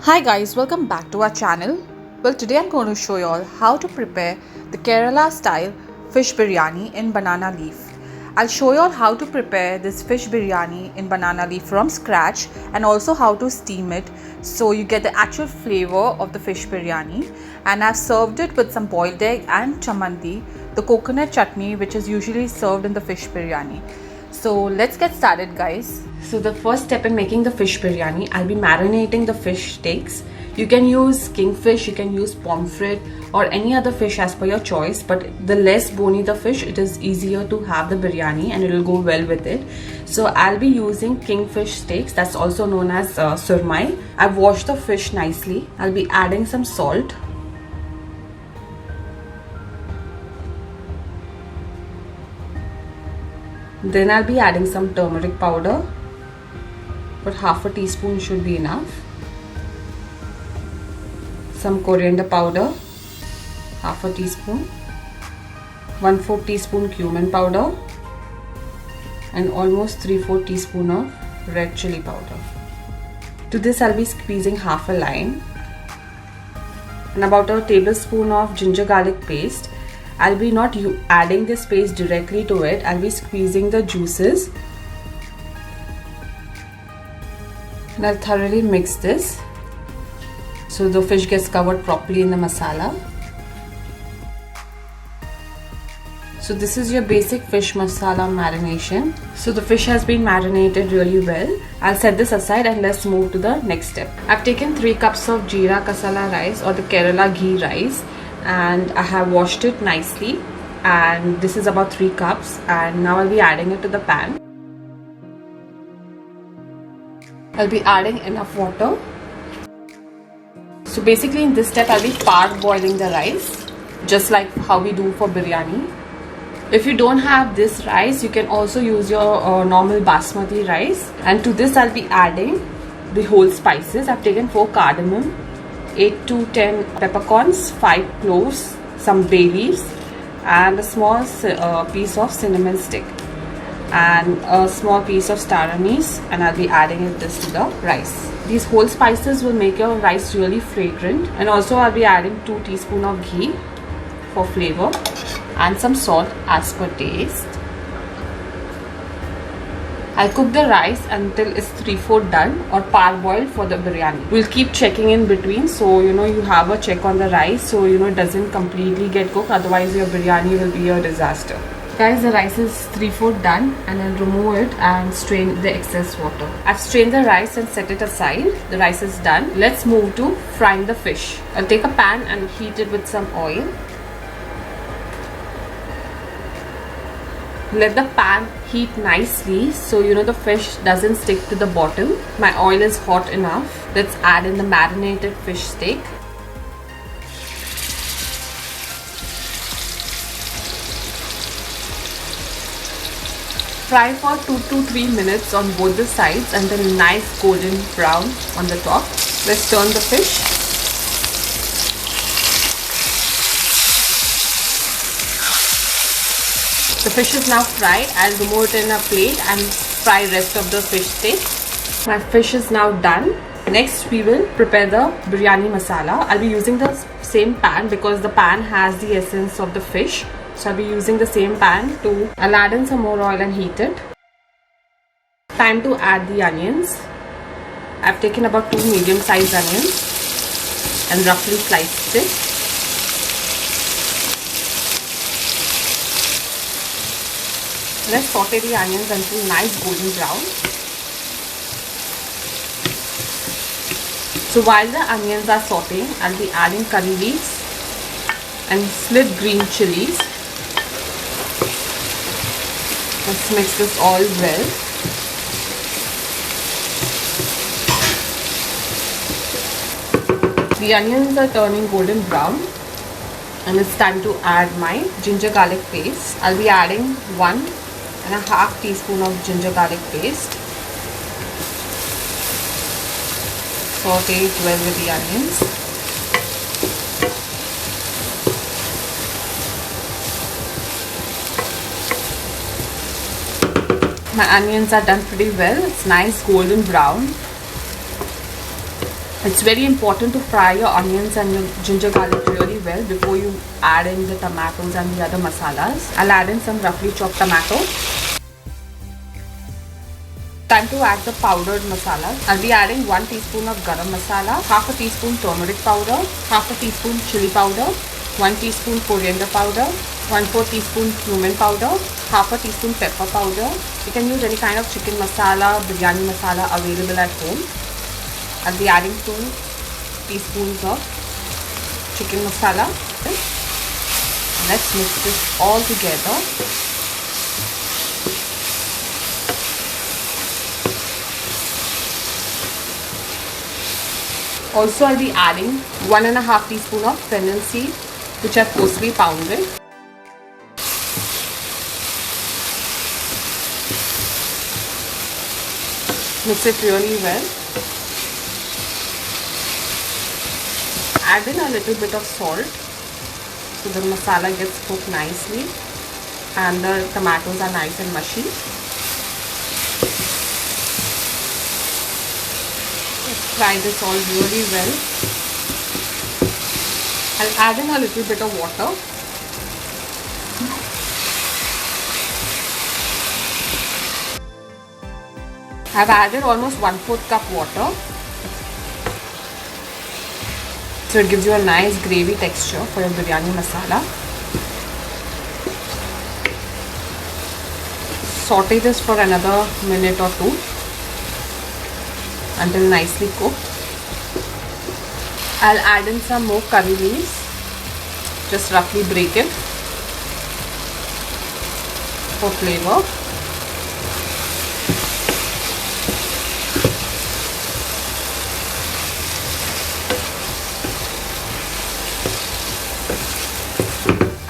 Hi guys, welcome back to our channel. Well, today I'm going to show you all how to prepare the Kerala style fish biryani in banana leaf. I'll show you all how to prepare this fish biryani in banana leaf from scratch and also how to steam it so you get the actual flavor of the fish biryani. And I've served it with some boiled egg and chamandi, the coconut chutney which is usually served in the fish biryani. So let's get started guys. So the first step in making the fish biryani, I'll be marinating the fish steaks. You can use kingfish, you can use pomfret or any other fish as per your choice, but the less bony the fish, it is easier to have the biryani and it will go well with it. So I'll be using kingfish steaks, that's also known as surmai. I've washed the fish nicely. I'll be adding some salt. Then I'll be adding some turmeric powder, but half a teaspoon should be enough. Some coriander powder, half a teaspoon. 1/4 teaspoon cumin powder and almost 3/4 teaspoon of red chili powder. To this I'll be squeezing half a lime and about a tablespoon of ginger garlic paste. I'll be not adding this paste directly to it. I'll be squeezing the juices and I'll thoroughly mix this so the fish gets covered properly in the masala. So this is your basic fish masala marination. So the fish has been marinated really well. I'll set this aside and let's move to the next step. I've taken 3 cups of jeera kasala rice or the Kerala ghee rice and I have washed it nicely, and this is about 3 cups, and now I'll be adding it to the pan. I'll be adding enough water. So basically in this step I'll be parboiling the rice just like how we do for biryani. If you don't have this rice, you can also use your normal basmati rice, and to this I'll be adding the whole spices. I've taken 4 cardamom, 8 to 10 peppercorns, 5 cloves, some bay leaves and a small piece of cinnamon stick and a small piece of star anise, and I'll be adding this to the rice. These whole spices will make your rice really fragrant, and also I'll be adding 2 teaspoons of ghee for flavor and some salt as per taste. I'll cook the rice until it's 3/4 done or parboiled for the biryani. We'll keep checking in between, so you have a check on the rice so it doesn't completely get cooked, otherwise your biryani will be a disaster. Guys, the rice is 3/4 done and I'll remove it and strain the excess water. I've strained the rice and set it aside. The rice is done. Let's move to frying the fish. I'll take a pan and heat it with some oil. Let the pan heat nicely so the fish doesn't stick to the bottom. My oil is hot enough. Let's add in the marinated fish steak. Fry for 2 to 3 minutes on both the sides and then nice golden brown on the top. Let's turn the fish. The fish is now fried. I'll remove it in a plate and fry rest of the fish steak. My fish is now done. Next we will prepare the biryani masala. I'll be using the same pan because the pan has the essence of the fish. So I'll be using the same pan I'll add in some more oil and heat it. Time to add the onions. I've taken about 2 medium-sized onions and roughly sliced it. Let's saute the onions until nice golden brown. So while the onions are sauteing, I'll be adding curry leaves and slit green chilies. Let's mix this all well. The onions are turning golden brown and it's time to add my ginger garlic paste. I'll be adding 1.5 teaspoon of ginger garlic paste. Saute it well with the onions. My onions are done pretty well. It's nice golden brown. It's very important to fry your onions and your ginger garlic really well before you add in the tomatoes and the other masalas. I'll add in some roughly chopped tomato. Time to add the powdered masala. I'll be adding 1 teaspoon of garam masala, half a teaspoon turmeric powder, half a teaspoon chili powder, 1 teaspoon coriander powder, 1/4 teaspoon cumin powder, half a teaspoon pepper powder. You can use any kind of chicken masala, biryani masala available at home. I'll be adding 2 teaspoons of chicken masala. Let's mix this all together. Also, I'll be adding 1.5 teaspoon of fennel seed, which I've coarsely pounded. Mix it really well. Add in a little bit of salt so the masala gets cooked nicely and the tomatoes are nice and mushy. Let's fry this all really well. I'll add in a little bit of water. I've added almost 1/4 cup water. So it gives you a nice gravy texture for your biryani masala. Saute this for another minute or 2 until nicely cooked. I'll add in some more curry leaves. Just roughly break it for flavor.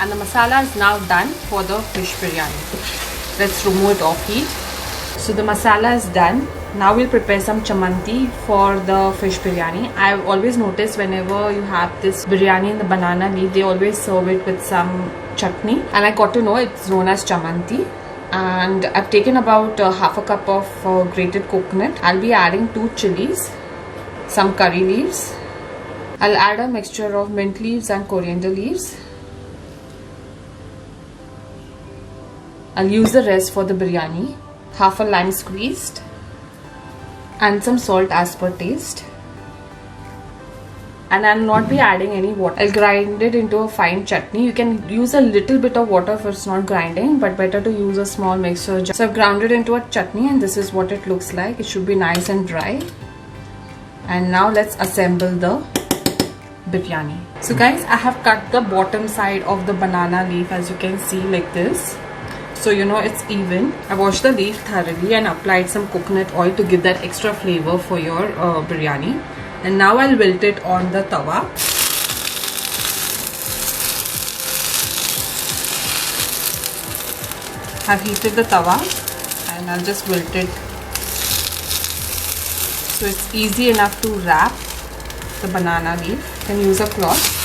And the masala is now done for the fish biryani. Let's remove it off heat. So the masala is done. Now we'll prepare some chamanti for the fish biryani. I've always noticed whenever you have this biryani in the banana leaf, they always serve it with some chutney. And I got to know it's known as chamanti. And I've taken about half a cup of grated coconut. I'll be adding 2 chilies, some curry leaves. I'll add a mixture of mint leaves and coriander leaves. I'll use the rest for the biryani. Half a lime squeezed and some salt as per taste. And I'll not be adding any water. I'll grind it into a fine chutney. You can use a little bit of water if it's not grinding, but better to use a small mixer jar. So I've ground it into a chutney and this is what it looks like. It should be nice and dry. And now let's assemble the biryani. So guys, I have cut the bottom side of the banana leaf, as you can see, like this. So you know it's even. I washed the leaf thoroughly and applied some coconut oil to give that extra flavor for your biryani. And now I'll wilt it on the tawa. I've heated the tawa and I'll just wilt it. So it's easy enough to wrap the banana leaf. You can use a cloth.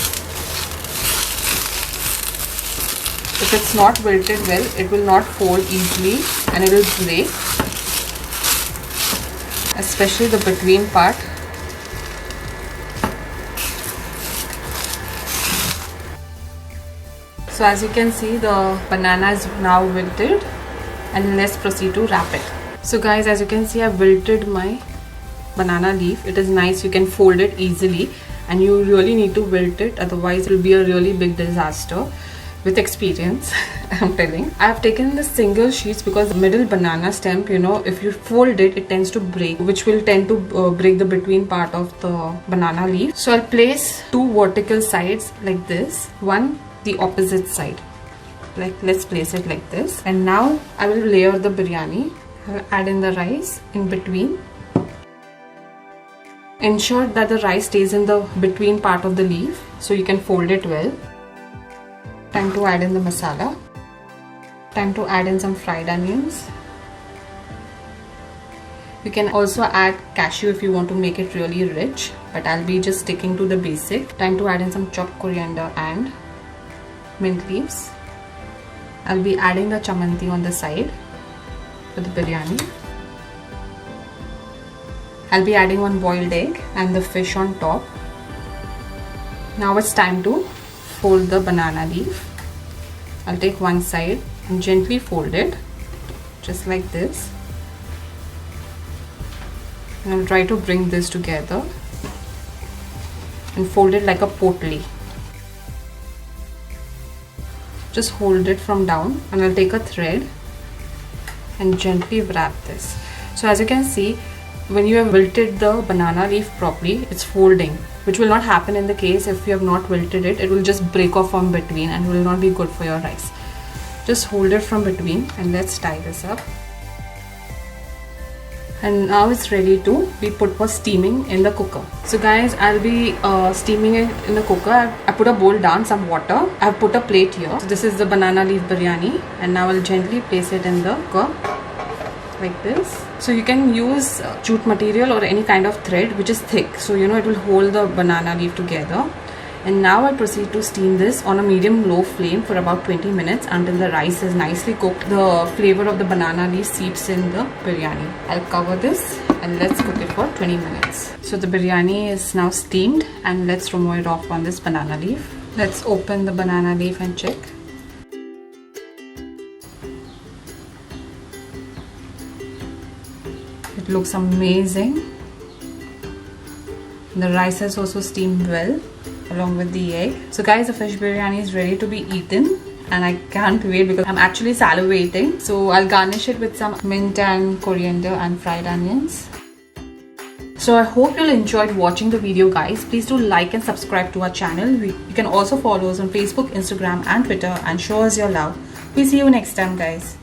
If it's not wilted well, it will not fold easily and it will break, especially the between part. So as you can see, the banana is now wilted and let's proceed to wrap it. So guys, as you can see, I've wilted my banana leaf. It is nice, you can fold it easily and you really need to wilt it, otherwise it will be a really big disaster. With experience, I'm telling. I have taken the single sheets because the middle banana stem, you know, if you fold it, it tends to break, which will tend to break the between part of the banana leaf. So I'll place 2 vertical sides like this, one the opposite side. Like, let's place it like this. And now I will layer the biryani. I'll add in the rice in between. Ensure that the rice stays in the between part of the leaf so you can fold it well. Time to add in the masala. Time to add in some fried onions. You can also add cashew if you want to make it really rich, but I'll be just sticking to the basic. Time to add in some chopped coriander and mint leaves. I'll be adding the chamanti on the side for the biryani. I'll be adding one boiled egg and the fish on top. Now it's time to fold the banana leaf. I'll take one side and gently fold it, just like this. And I'll try to bring this together and fold it like a potli. Just hold it from down, and I'll take a thread and gently wrap this. So as you can see, when you have wilted the banana leaf properly, it's folding, which will not happen in the case if you have not wilted it. It will just break off from between and will not be good for your rice. Just hold it from between, and let's tie this up. And now it's ready to be put for steaming in the cooker. So guys, I'll be steaming it in the cooker. I put a bowl down, some water. I've put a plate here. So this is the banana leaf biryani, and now I'll gently place it in the cooker like this. So you can use jute material or any kind of thread which is thick, so you know it will hold the banana leaf together. And now I proceed to steam this on a medium-low flame for about 20 minutes until the rice is nicely cooked. The flavor of the banana leaf seeps in the biryani. I'll cover this and let's cook it for 20 minutes. So the biryani is now steamed, and let's remove it off on this banana leaf. Let's open the banana leaf and check. It looks amazing. The rice has also steamed well along with the egg. So guys, the fish biryani is ready to be eaten, and I can't wait because I'm actually salivating. So I'll garnish it with some mint and coriander and fried onions. So I hope you'll enjoyed watching the video, guys. Please do like and subscribe to our channel. You can also follow us on Facebook, Instagram and Twitter and show us your love. We'll see you next time, guys.